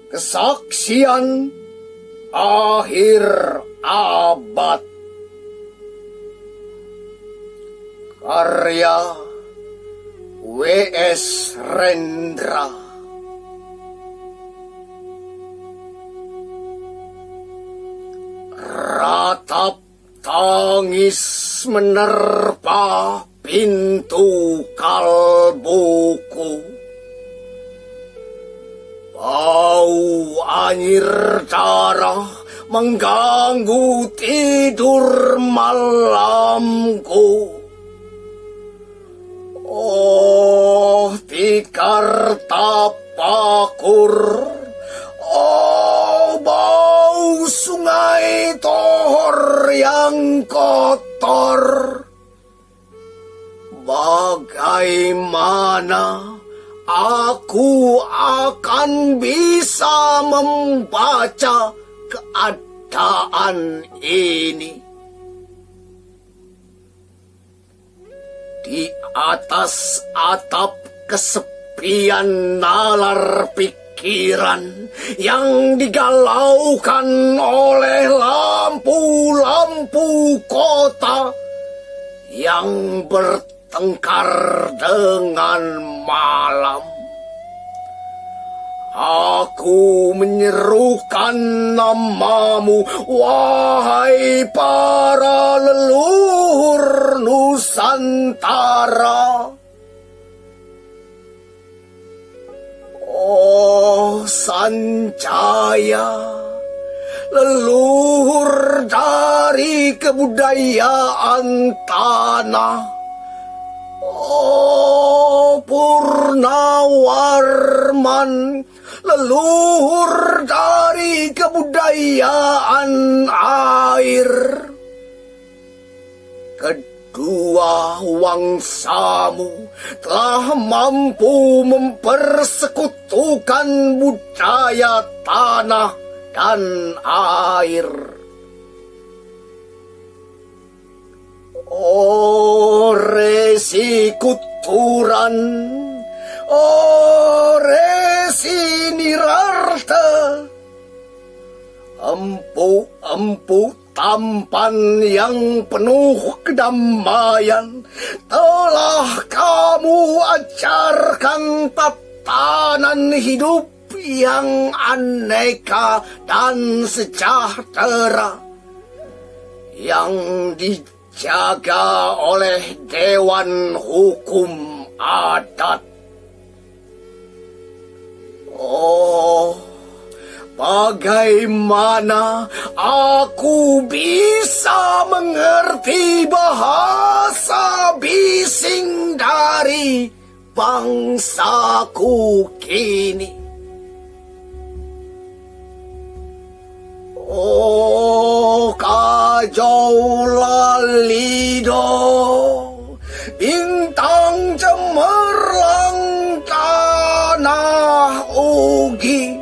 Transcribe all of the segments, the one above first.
Kesaksian akhir abad. Karya W.S. Rendra. Ratap tangis menerpa pintu kalbuku. Bau anyir darah mengganggu tidur malamku. Oh, tikar tapakur. Oh, bau sungai Tohor yang kotor. Bagaimana aku akan bisa membaca keadaan ini? Di atas atap kesepian nalar pikiran yang digalaukan oleh lampu-lampu kota yang bertengkar dengan malam. Aku menyerukan namamu, wahai para leluhur Nusantara. Oh, Sanjaya, leluhur dari kebudayaan tanah. Oh, Purnawarman, leluhur dari kebudayaan air. Kedua wangsamu telah mampu mempersekutukan budaya tanah dan air. Oh, Resi Kuturan, oh, Resi Nirarta, empu-empu tampan yang penuh kedamaian, telah kamu ajarkan tatanan hidup yang aneka dan sejahtera, yang dijaga oleh Dewan Hukum Adat. Oh, bagaimana aku bisa mengerti bahasa bising dari bangsaku kini? Oh, Kajau Lalido, bintang cemerlang tanah Ugi,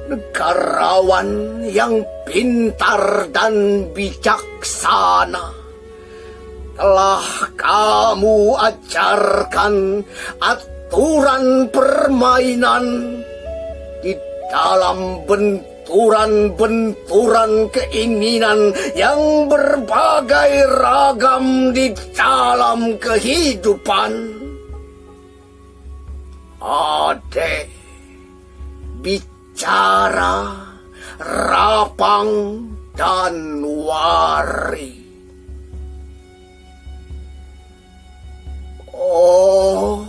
negarawan yang pintar dan bijaksana, telah kamu ajarkan aturan permainan di dalam benturan-benturan keinginan yang berbagai ragam di dalam kehidupan. Adek, bicara, rapang, dan wari. Oh,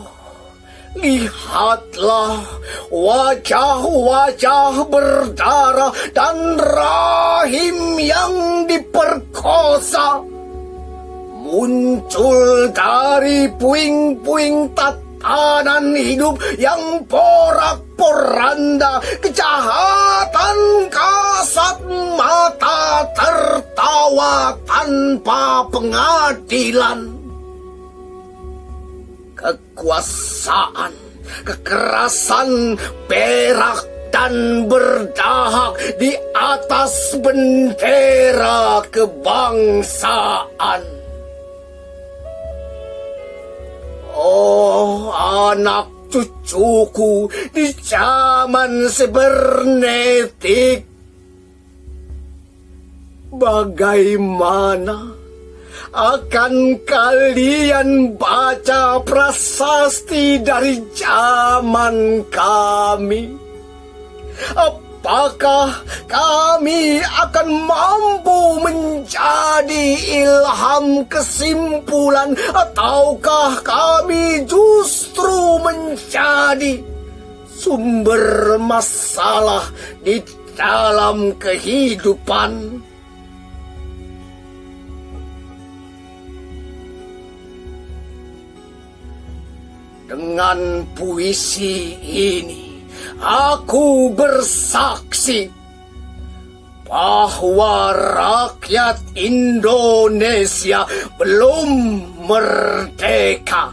lihatlah wajah-wajah berdarah dan rahim yang diperkosa muncul dari puing-puing tatanan hidup yang porak-poranda, kejahatan kasat mata tertawa tanpa pengadilan. Kekuasaan, kekerasan berak dan berdahak di atas bendera kebangsaan. Oh, anak cucuku di zaman sibernetik. Bagaimana akan kalian baca prasasti dari zaman kami? Apakah kami akan mampu menjadi ilham kesimpulan, ataukah kami justru menjadi sumber masalah di dalam kehidupan? Dengan puisi ini, aku bersaksi bahwa rakyat Indonesia belum merdeka.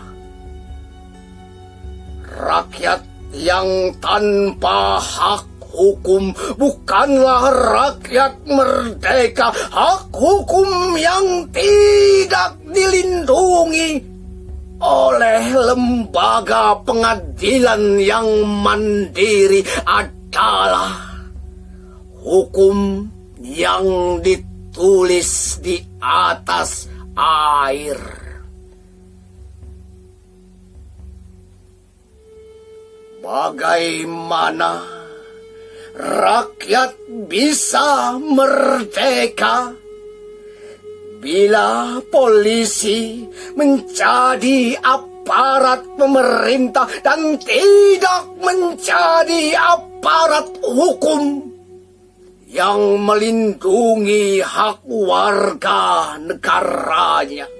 Rakyat yang tanpa hak hukum bukanlah rakyat merdeka. Hak hukum yang tidak dilindungi oleh lembaga pengadilan yang mandiri adalah hukum yang ditulis di atas air. Bagaimana rakyat bisa merdeka bila polisi menjadi aparat pemerintah dan tidak menjadi aparat hukum yang melindungi hak warga negaranya?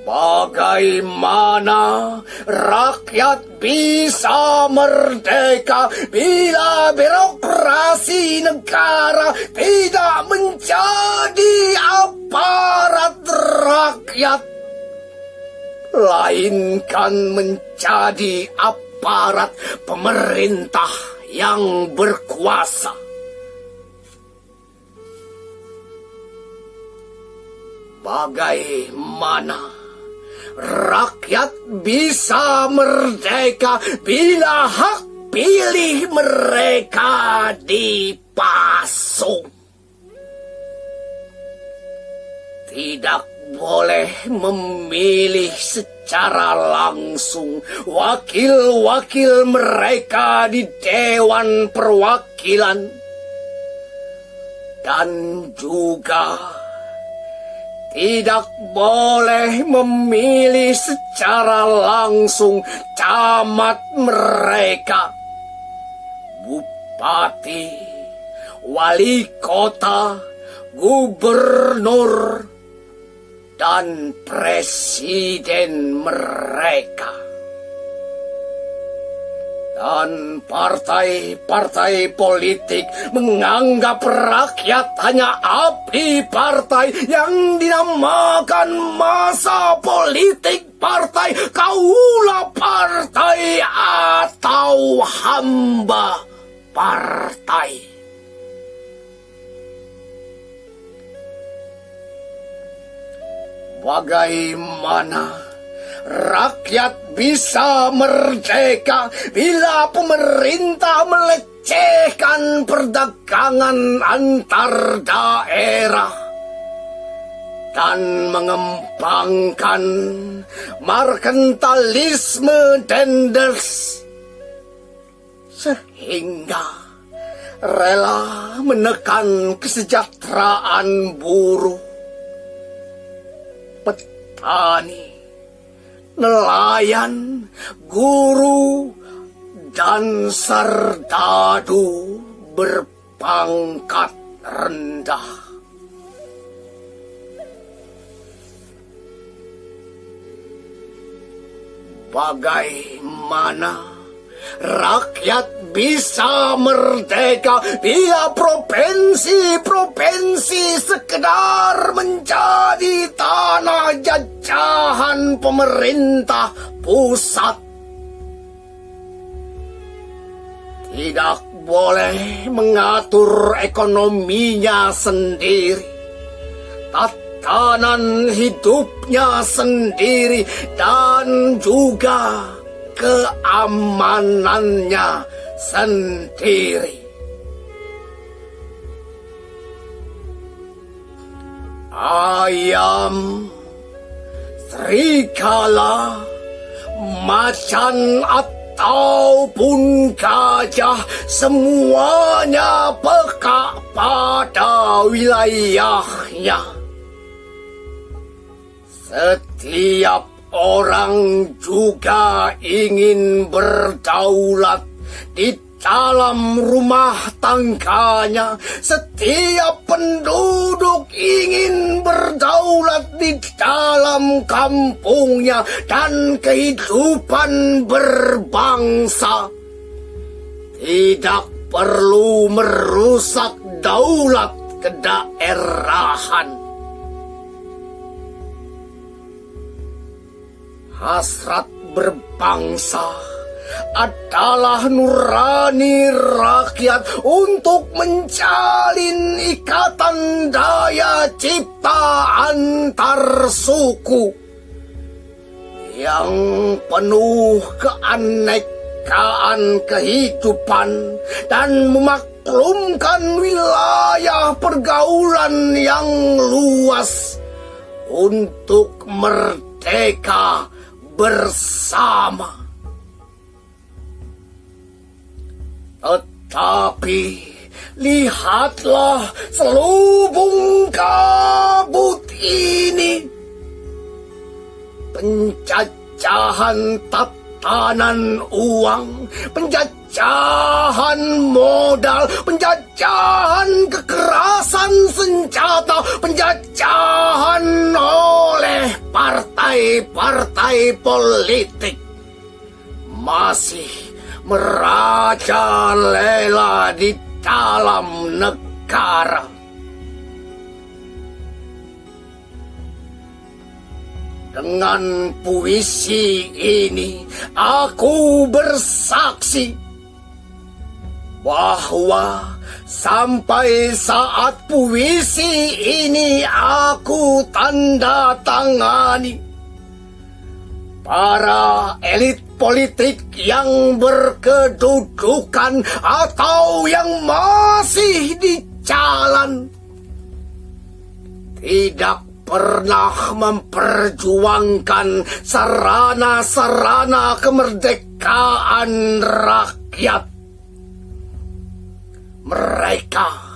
Bagaimana rakyat bisa merdeka bila birokrasi negara tidak menjadi aparat rakyat, melainkan menjadi aparat pemerintah yang berkuasa? Bagaimana rakyat bisa merdeka bila hak pilih mereka dipasung? Tidak boleh memilih secara langsung wakil-wakil mereka di Dewan Perwakilan, dan juga tidak boleh memilih secara langsung camat mereka, bupati, wali kota, gubernur, dan presiden mereka. Dan partai-partai politik menganggap rakyat hanya abdi partai yang dinamakan masa politik partai, kaula partai, atau hamba partai. Bagaimana rakyat bisa merdeka bila pemerintah melecehkan perdagangan antar daerah dan mengembangkan merkantilisme denders, sehingga rela menekan kesejahteraan buruh, petani, nelayan, guru, dan serdadu berpangkat rendah. Bagaimana rakyat bisa merdeka bila provinsi-provinsi sekedar menjadi tanah jajahan pemerintah pusat? Tidak boleh mengatur ekonominya sendiri, tatanan hidupnya sendiri dan juga keamanannya sendiri. Ayam, serigala, macan ataupun gajah, semuanya peka pada wilayahnya. Setiap orang juga ingin berdaulat di dalam rumah tangganya. Setiap penduduk ingin berdaulat di dalam kampungnya dan kehidupan berbangsa. Tidak perlu merusak daulat kedaerahan. Hasrat berbangsa adalah nurani rakyat untuk menjalin ikatan daya cipta antar suku yang penuh keanekaan kehidupan dan memaklumkan wilayah pergaulan yang luas untuk merdeka bersama. Tetapi lihatlah selubung kabut ini. Penjajahan tatanan uang, penjajahan modal, penjajahan kekerasan senjata, penjajahan oleh partai-partai politik masih merajalela di dalam negara. Dengan puisi ini aku bersaksi bahwa sampai saat puisi ini aku tanda tangani, para elit politik yang berkedudukan atau yang masih di jalan tidak pernah memperjuangkan sarana-sarana kemerdekaan rakyat. Mereka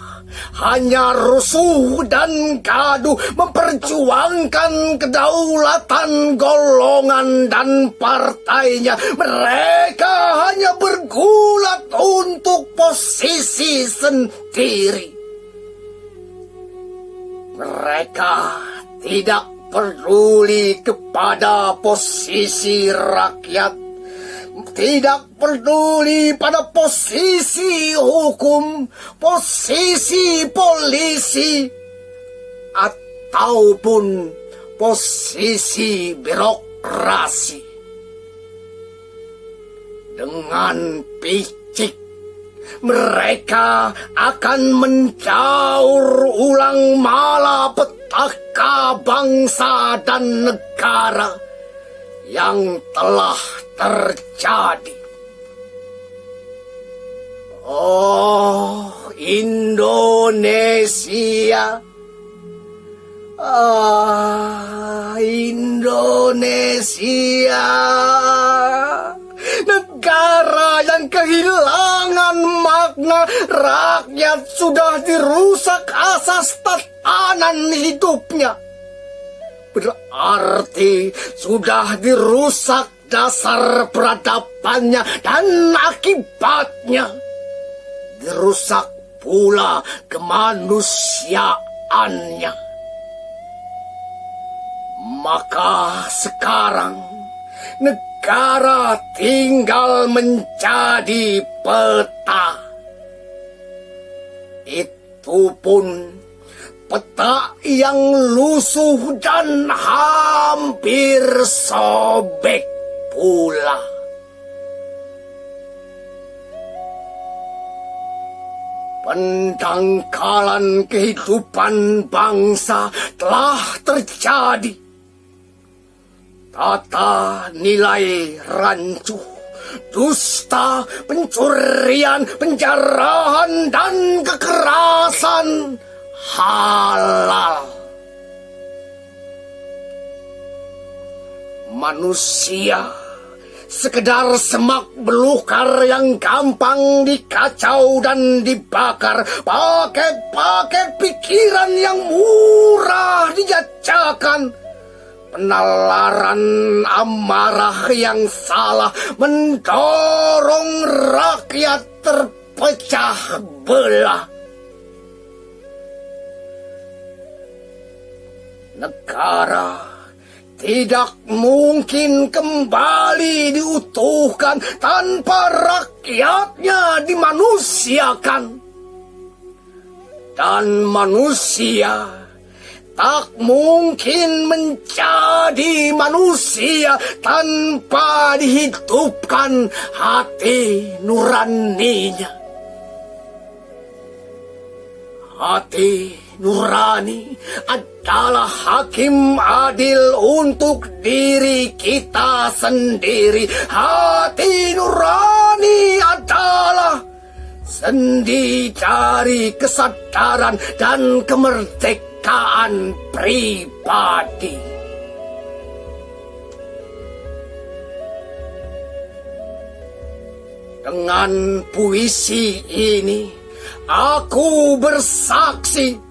hanya rusuh dan gaduh memperjuangkan kedaulatan golongan dan partainya. Mereka hanya bergulat untuk posisi sendiri. Mereka tidak peduli kepada posisi rakyat, tidak peduli pada posisi hukum, posisi polisi, ataupun posisi birokrasi. Dengan picik mereka akan mencaur ulang malapetaka bangsa dan negara yang telah terjadi. Oh, Indonesia. Indonesia. Negara yang kehilangan makna, rakyat sudah dirusak asas tatanan hidupnya. Berarti sudah dirusak dasar peradabannya dan akibatnya dirusak pula kemanusiaannya. Maka sekarang negara tinggal menjadi peta. Itu pun peta yang lusuh dan hampir sobek pula. Pendangkalan kehidupan bangsa telah terjadi. Tata nilai rancuh, dusta, pencurian, penjarahan, dan kekerasan halal. Manusia sekedar semak belukar yang gampang dikacau dan dibakar. Paket-paket pikiran yang murah dijajakan. Penalaran amarah yang salah mendorong rakyat terpecah belah. Negara tidak mungkin kembali diutuhkan tanpa rakyatnya dimanusiakan. Dan manusia tak mungkin menjadi manusia tanpa dihidupkan hati nuraninya. Hati nurani adalah hakim adil untuk diri kita sendiri. Hati nurani adalah sendi dari kesadaran dan kemerdekaan pribadi. Dengan puisi ini, aku bersaksi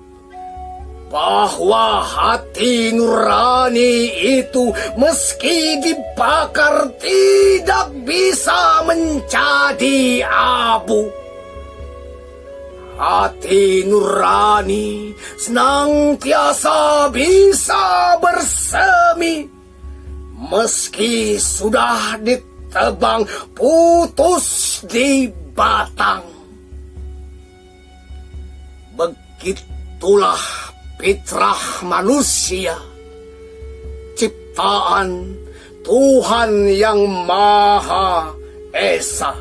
bahwa hati nurani itu meski dibakar tidak bisa menjadi abu. Hati nurani senantiasa bisa bersemi meski sudah ditebang putus di batang. Begitulah fitrah manusia, ciptaan Tuhan yang Maha Esa.